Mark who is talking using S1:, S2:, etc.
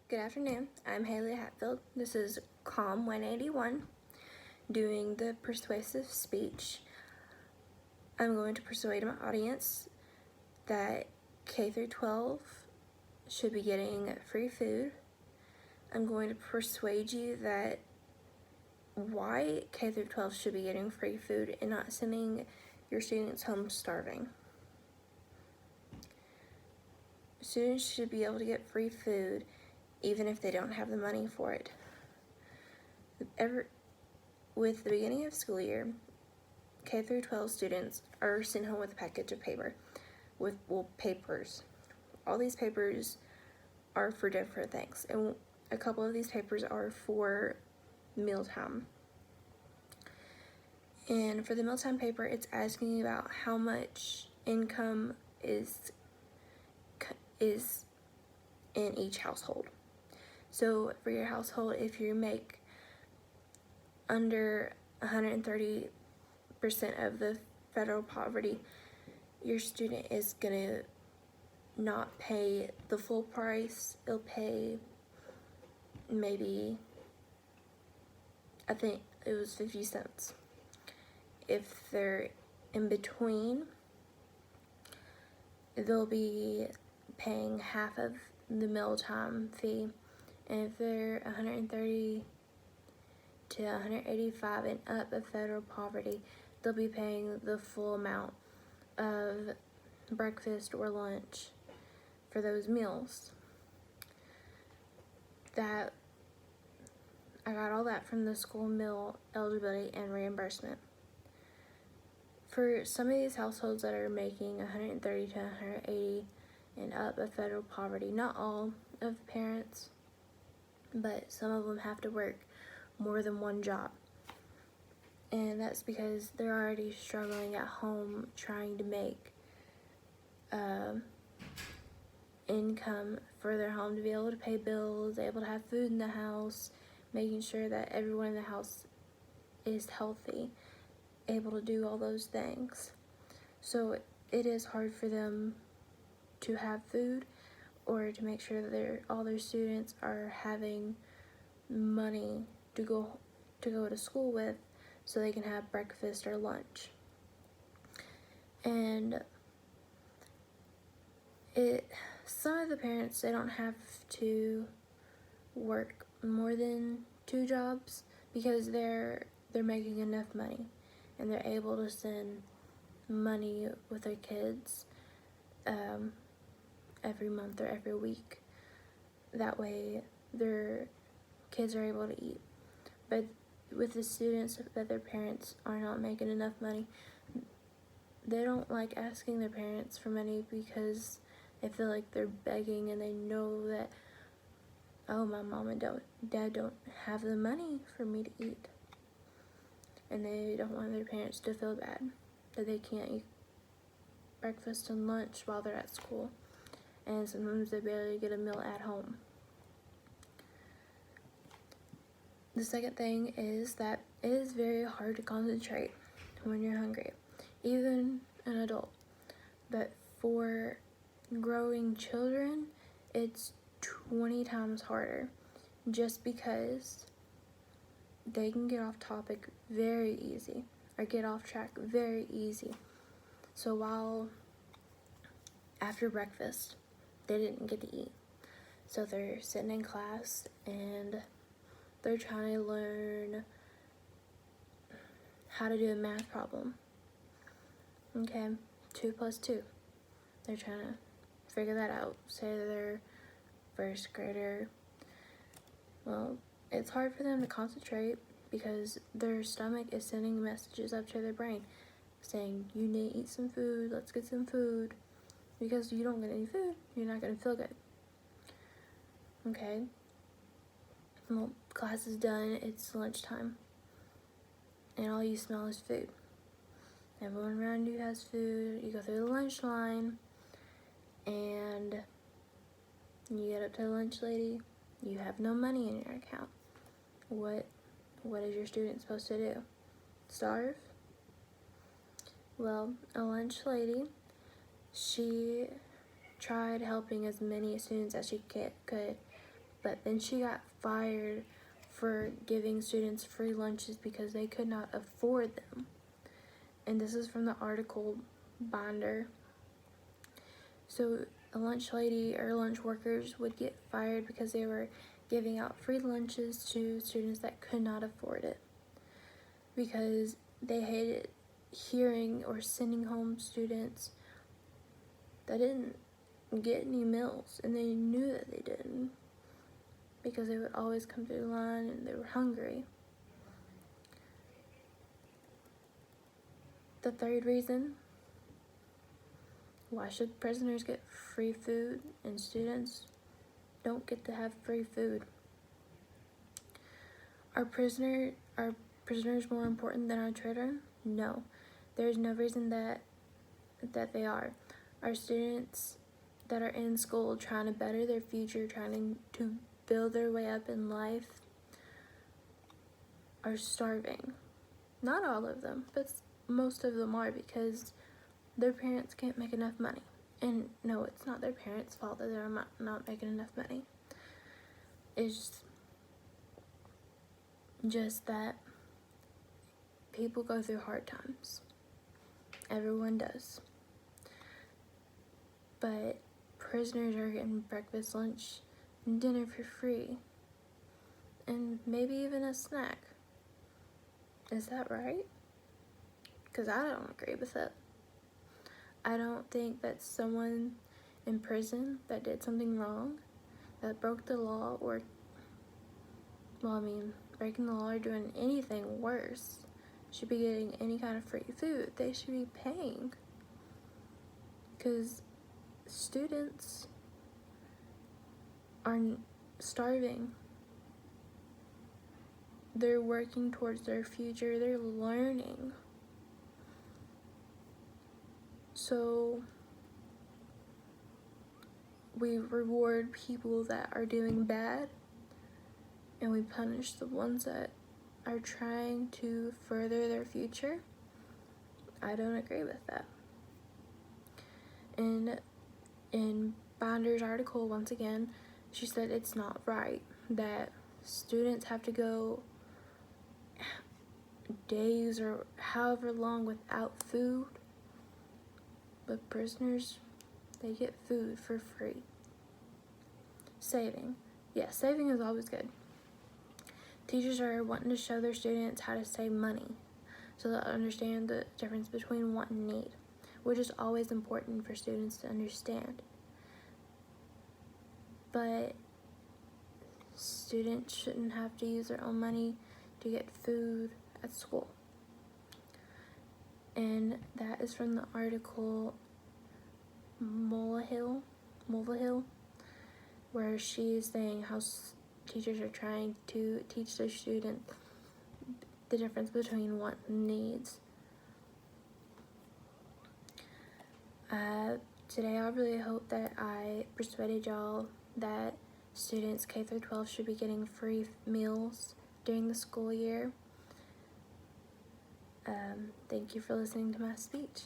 S1: Good afternoon. I'm Haley Hatfield. This is COM 181 doing the persuasive speech. I'm going to persuade my audience that K through 12 should be getting free food. I'm going to persuade you that why K through 12 should be getting free food and not sending your students home starving. Students should be able to get free food even if they don't have the money for it. With the beginning of school year, K through 12 students are sent home with a package of paper, with papers. All these papers are for different things, and a couple of these papers are for mealtime. And for the mealtime paper, it's asking about how much income is in each household. So for your household, if you make under 130% of the federal poverty, your student is gonna not pay the full price. It'll pay maybe, I think it was 50 cents. If they're in between, they'll be paying half of the mealtime fee. And if they're 130 to 185 and up of federal poverty, they'll be paying the full amount of breakfast or lunch for those meals. I got all that from the school meal eligibility and reimbursement. For some of these households that are making 130 to 180 and up of federal poverty, not all of the parents, but some of them have to work more than one job. And that's because they're already struggling at home trying to make income for their home to be able to pay bills, able to have food in the house, making sure that everyone in the house is healthy, able to do all those things. So it is hard for them to have food or to make sure that all their students are having money to go to school with so they can have breakfast or lunch. And some of the parents, they don't have to work more than 2 jobs because they're making enough money and they're able to send money with their kids every month or every week. That way their kids are able to eat. But with the students that their parents are not making enough money, they don't like asking their parents for money because they feel like they're begging and they know that, oh, my mom and dad don't have the money for me to eat. And they don't want their parents to feel bad that they can't eat breakfast and lunch while they're at school. And sometimes they barely get a meal at home. The second thing is that it is very hard to concentrate when you're hungry, even an adult. But for growing children, it's 20 times harder just because they can get off topic very easy or get off track very easy. So while after breakfast, they didn't get to eat. So they're sitting in class and they're trying to learn how to do a math problem. Okay, 2 plus 2. They're trying to figure that out. Say they're first grader. Well, it's hard for them to concentrate because their stomach is sending messages up to their brain saying, you need to eat some food, let's get some food. Because you don't get any food, you're not going to feel good. Okay? Well, class is done, it's lunchtime. And all you smell is food. Everyone around you has food, you go through the lunch line, and you get up to the lunch lady, you have no money in your account. What is your student supposed to do? Starve? Well, a lunch lady, she tried helping as many students as she could but then she got fired for giving students free lunches because they could not afford them. And this is from the article Binder. So a lunch lady or lunch workers would get fired because they were giving out free lunches to students that could not afford it, because they hated hearing or sending home students that didn't get any meals, and they knew that they didn't, because they would always come through the line and they were hungry. The third reason, why should prisoners get free food and students don't get to have free food? Are prisoners more important than our children? No. There's no reason that they are. Our students that are in school trying to better their future, trying to build their way up in life, are starving. Not all of them, but most of them are, because their parents can't make enough money. And no, it's not their parents' fault that they're not making enough money. It's just that people go through hard times. Everyone does. But prisoners are getting breakfast, lunch, and dinner for free. And maybe even a snack. Is that right? Because I don't agree with it. I don't think that someone in prison that did something wrong, that broke the law, or, breaking the law or doing anything worse, should be getting any kind of free food. They should be paying. Because students are starving. They're working towards their future. They're learning. So we reward people that are doing bad, and we punish the ones that are trying to further their future. I don't agree with that. And in Binder's article, once again, she said it's not right that students have to go days or however long without food, but prisoners, they get food for free. Saving. Yeah, saving is always good. Teachers are wanting to show their students how to save money, so they'll understand the difference between want and need, which is always important for students to understand. But students shouldn't have to use their own money to get food at school. And that is from the article Mulvihill, where she is saying how teachers are trying to teach their students the difference between want and needs. Today I really hope that I persuaded y'all that students K through 12 should be getting free meals during the school year. Thank you for listening to my speech.